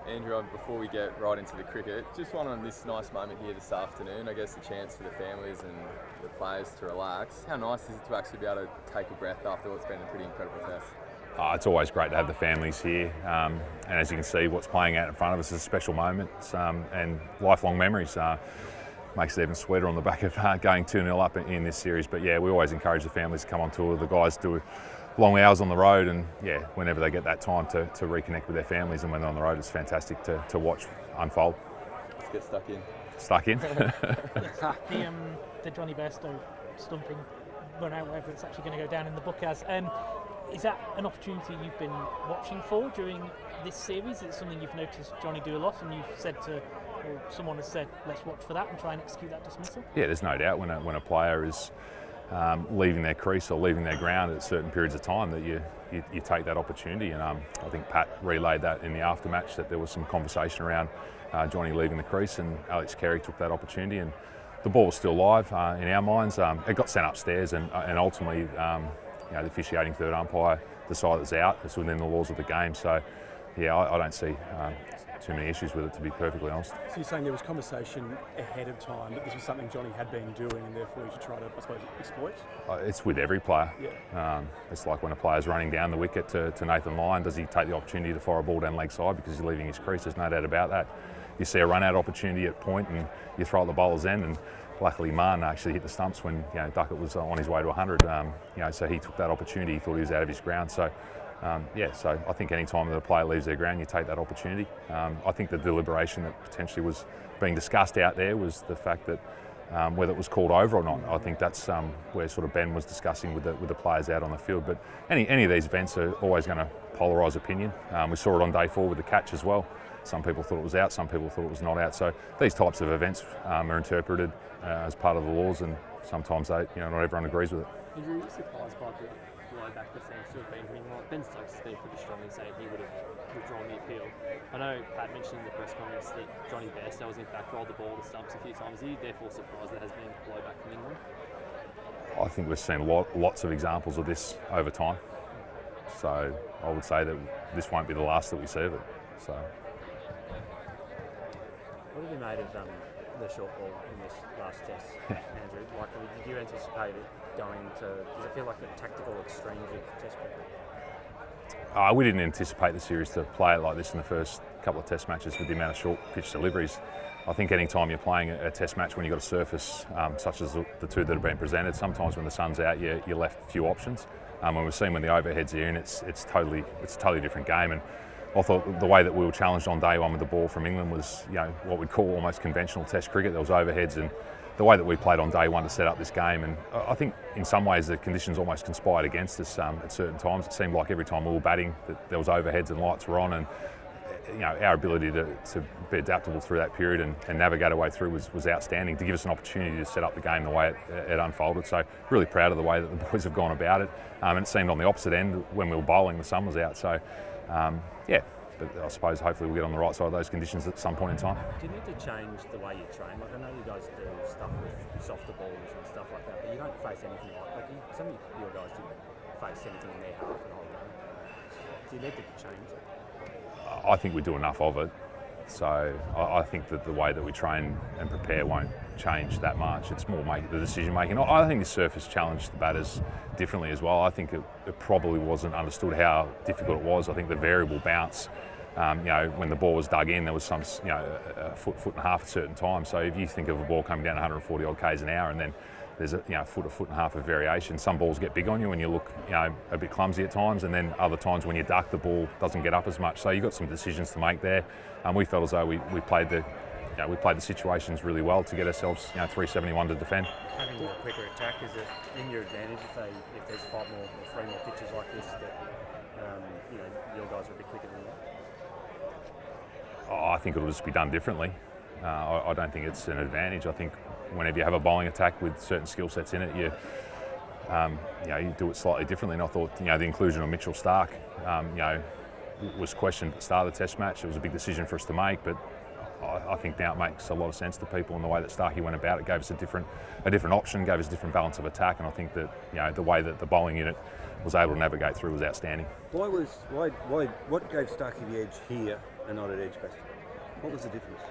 Andrew, before we get right into the cricket, just one on this nice moment here this afternoon, I guess a chance for the families and the players to relax. How nice is it to actually be able to take a breath after what's been a pretty incredible test? It's always great to have the families here, and as you can see, what's playing out in front of us is a special moment and lifelong memories. Makes it even sweeter on the back of going 2-0 up in this series. But yeah, we always encourage the families to come on tour. The guys do long hours on the road, and yeah, whenever they get that time to reconnect with their families and when they're on the road, it's fantastic to watch unfold. Let's get stuck in. Stuck in? The Jonny Bairstow stumping run out, whether it's actually going to go down in the book as. Is that an opportunity you've been watching for during this series? Is it something you've noticed Jonny do a lot, and you've said to, or someone has said, let's watch for that and try and execute that dismissal? Yeah, there's no doubt when a player is leaving their crease or leaving their ground at certain periods of time that you take that opportunity. And I think Pat relayed that in the aftermatch, that there was some conversation around Jonny leaving the crease, and Alex Carey took that opportunity, and the ball was still live in our minds. It got sent upstairs, and ultimately the officiating third umpire decided it's out. It's within the laws of the game. So yeah, I don't see too many issues with it, to be perfectly honest. So you're saying there was conversation ahead of time that this was something Jonny had been doing, and therefore you should try to, I suppose, exploit? It's with every player. Yeah. It's like when a player's running down the wicket to Nathan Lyon, does he take the opportunity to fire a ball down leg side because he's leaving his crease? There's no doubt about that. You see a run-out opportunity at point and you throw at the bowler's end, and luckily Marn actually hit the stumps when Duckett was on his way to 100. So he took that opportunity. He thought he was out of his ground. So so I think any time that a player leaves their ground, you take that opportunity. I think the deliberation that potentially was being discussed out there was the fact that whether it was called over or not. I think that's where sort of Ben was discussing with the players out on the field. But any of these events are always going to polarise opinion. We saw it on day 4 with the catch as well. Some people thought it was out, some people thought it was not out. So these types of events are interpreted as part of the laws, and sometimes not everyone agrees with it. Andrew, are you surprised by the blowback that seems to have been hitting? Like Ben Stokes has been pretty strong in saying he would have withdrawn the appeal. I know Pat mentioned in the press conference that Jonny Bairstow has in fact rolled the ball to stumps a few times. Are you therefore surprised there has been blowback from England? I think we've seen lots of examples of this over time. So I would say that this won't be the last that we see of it. So. What have you made of the short ball in this last test, Andrew? Did you anticipate it going to? Does it feel like the tactical extremes of Test cricket? We didn't anticipate the series to play it like this in the first couple of Test matches with the amount of short pitch deliveries. I think any time you're playing a Test match when you've got a surface such as the two that have been presented, sometimes when the sun's out, you're left few options. When we've seen when the overheads are in, it's a totally different game. And I thought the way that we were challenged on day 1 with the ball from England was, what we'd call almost conventional Test cricket. There was overheads, and the way that we played on day 1 to set up this game, and I think in some ways the conditions almost conspired against us at certain times. It seemed like every time we were batting that there was overheads and lights were on, and our ability to be adaptable through that period and navigate our way through was outstanding, to give us an opportunity to set up the game the way it unfolded. So really proud of the way that the boys have gone about it. And it seemed on the opposite end when we were bowling, the sun was out. So but I suppose hopefully we'll get on the right side of those conditions at some point in time. Do you need to change the way you train? Like, I know you guys do stuff with softer balls and stuff like that, but you don't face anything like some of your guys didn't face anything in their half the whole game. Do you need to change it? I think we do enough of it. So I think that the way that we train and prepare won't change that much. It's more the decision making. I think the surface challenged the batters differently as well. I think it probably wasn't understood how difficult it was. I think the variable bounce, when the ball was dug in, there was some, a foot and a half at certain times. So if you think of a ball coming down 140 odd k's an hour, and then there's a foot and a half of variation. Some balls get big on you and you look a bit clumsy at times, and then other times when you duck, the ball doesn't get up as much. So you've got some decisions to make there. We felt as though we played the situations really well to get ourselves 371 to defend. Having a quicker attack, is it in your advantage if there's 5 more or 3 more pitches like this that your guys are a bit quicker than that? I think it'll just be done differently. I don't think it's an advantage. I think whenever you have a bowling attack with certain skill sets in it, you do it slightly differently. And I thought the inclusion of Mitchell Starc was questioned at the start of the Test match. It was a big decision for us to make, but I think now it makes a lot of sense to people, and the way that Starkey went about it gave us a different option, gave us a different balance of attack, and I think that the way that the bowling unit was able to navigate through was outstanding. What gave Starkey the edge here and not at Edgbaston? What was the difference?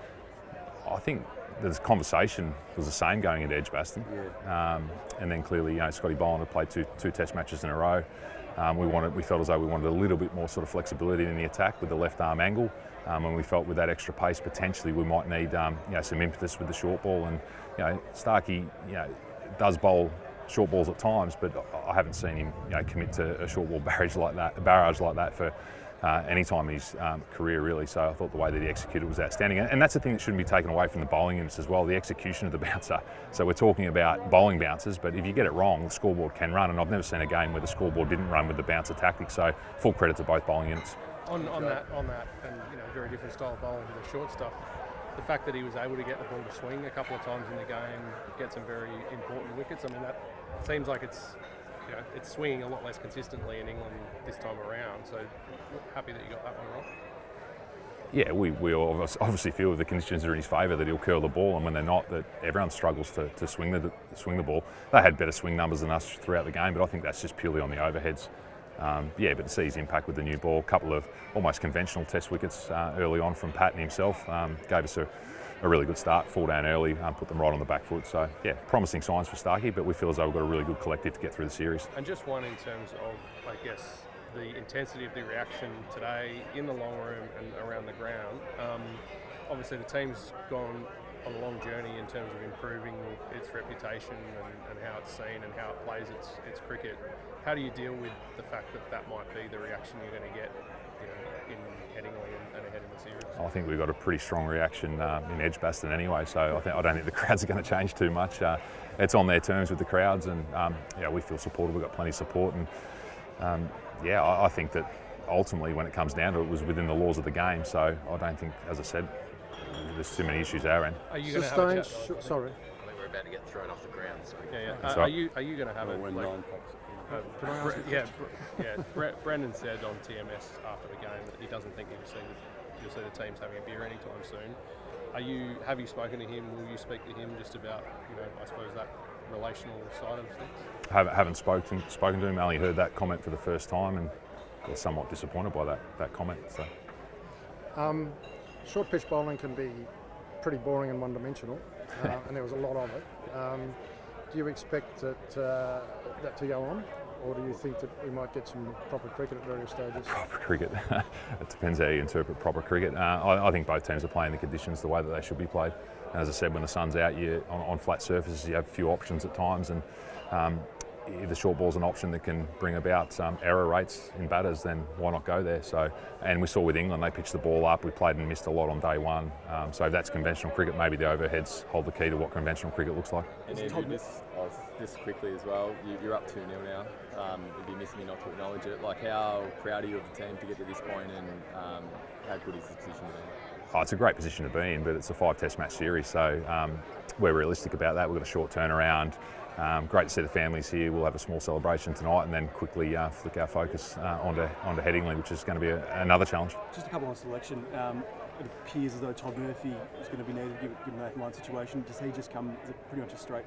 I think the conversation was the same going into Edgbaston. Yeah. And then clearly, Scotty Boland had played two Test matches in a row. We felt as though we wanted a little bit more sort of flexibility in the attack with the left arm angle, and we felt with that extra pace potentially we might need some impetus with the short ball. And Starkey does bowl short balls at times, but I haven't seen him commit to a short ball barrage like that for any time in his career really. So I thought the way that he executed was outstanding, and that's the thing that shouldn't be taken away from the bowling units as well, the execution of the bouncer. So we're talking about bowling bouncers, but if you get it wrong, the scoreboard can run, and I've never seen a game where the scoreboard didn't run with the bouncer tactic. So full credit to both bowling units. On that, and very different style of bowling to the short stuff. The fact that he was able to get the ball to swing a couple of times in the game, get some very important wickets. I mean, that seems like it's swinging a lot less consistently in England this time around. So happy that you got that one right. Yeah, we obviously feel if the conditions are in his favour that he'll curl the ball, and when they're not, that everyone struggles to swing the ball. They had better swing numbers than us throughout the game, but I think that's just purely on the overheads. But to see his impact with the new ball, a couple of almost conventional test wickets early on from Pat and himself, gave us a really good start, fall down early, put them right on the back foot. So yeah, promising signs for Starkey, but we feel as though we've got a really good collective to get through the series. And just one in terms of, I guess, the intensity of the reaction today in the long room and around the ground. Obviously the team's gone on a long journey in terms of improving its reputation and how it's seen and how it plays its cricket. How do you deal with the fact that might be the reaction you're going to get in Headingley and ahead in the series? I think we've got a pretty strong reaction in Edgbaston anyway, so I don't think the crowds are going to change too much. It's on their terms with the crowds, and we feel supported. We've got plenty of support, and I think that ultimately when it comes down to it, was within the laws of the game. So I don't think, as I said, there's too many issues our end. Are you going to have a chat? Sorry. I think we're about to get thrown off the ground. So. Yeah. Are you going to have it? Brendan said on TMS after the game that he doesn't think you'll see the teams having a beer anytime soon. Have you spoken to him? Will you speak to him just about I suppose that relational side of things? Haven't spoken to him. Only heard that comment for the first time, and was somewhat disappointed by that comment. So. Short pitch bowling can be pretty boring and one-dimensional, and there was a lot of it. Do you expect that to go on, or do you think that we might get some proper cricket at various stages? Proper cricket. It depends how you interpret proper cricket. I think both teams are playing the conditions the way that they should be played. And as I said, when the sun's out, you on flat surfaces, you have a few options at times, and if the short ball's an option that can bring about error rates in batters, then why not go there? So, and we saw with England, they pitched the ball up. We played and missed a lot on day one. So if that's conventional cricket, maybe the overheads hold the key to what conventional cricket looks like. And Andrew, this quickly as well, you're up 2-0 now. It'd be missing me not to acknowledge it. Like, how proud are you of the team to get to this point, and how good is this position to be in? Oh, it's a great position to be in, but it's a 5 Test match series, so we're realistic about that. We've got a short turnaround. Great to see the families here. We'll have a small celebration tonight, and then quickly flick our focus onto Headingley, which is going to be another challenge. Just a couple on selection. It appears as though Todd Murphy is going to be needed given the Nathan Lyon situation. Does he just come? Is it pretty much a straight?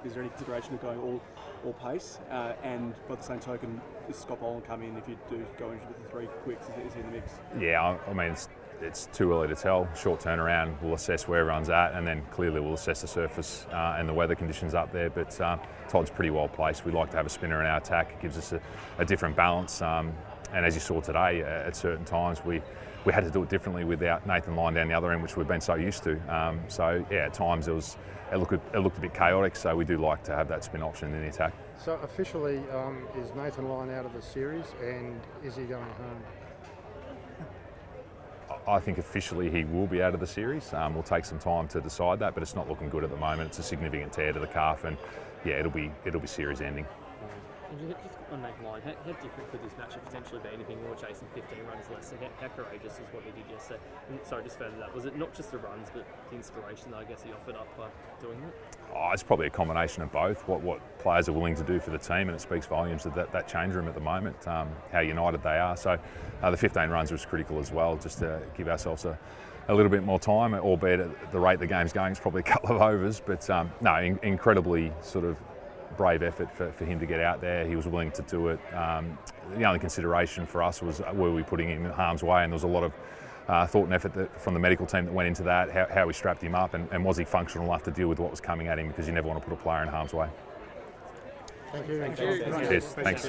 Is there any consideration of going all pace? And by the same token, does Scott Boland come in if you do go in with the 3 quicks? Is he in the mix? Yeah, I mean, it's too early to tell. Short turnaround, we'll assess where everyone's at, and then clearly we'll assess the surface and the weather conditions up there. But Todd's pretty well placed. We like to have a spinner in our attack. It gives us a different balance. And as you saw today, at certain times we had to do it differently without Nathan Lyon down the other end, which we've been so used to. At times it looked a bit chaotic. So we do like to have that spin option in the attack. So officially, is Nathan Lyon out of the series, and is he going home? I think officially he will be out of the series. We'll take some time to decide that, but it's not looking good at the moment. It's a significant tear to the calf, and it'll be series ending. And just on Nathan Lyon, how different could this match have potentially been if England were chasing 15 runs less? And how courageous is what he did yesterday? And sorry, just further that, was it not just the runs, but the inspiration that I guess he offered up by doing that? It's probably a combination of both. What players are willing to do for the team, and it speaks volumes of that change room at the moment, how united they are. So the 15 runs was critical as well, just to give ourselves a little bit more time, albeit at the rate the game's going, it's probably a couple of overs. But incredibly sort of brave effort for him to get out there. He was willing to do it. The only consideration for us was, were we putting him in harm's way, and there was a lot of thought and effort from the medical team that went into that, how we strapped him up, and was he functional enough to deal with what was coming at him, because you never want to put a player in harm's way. Thank you. Cheers. Thanks.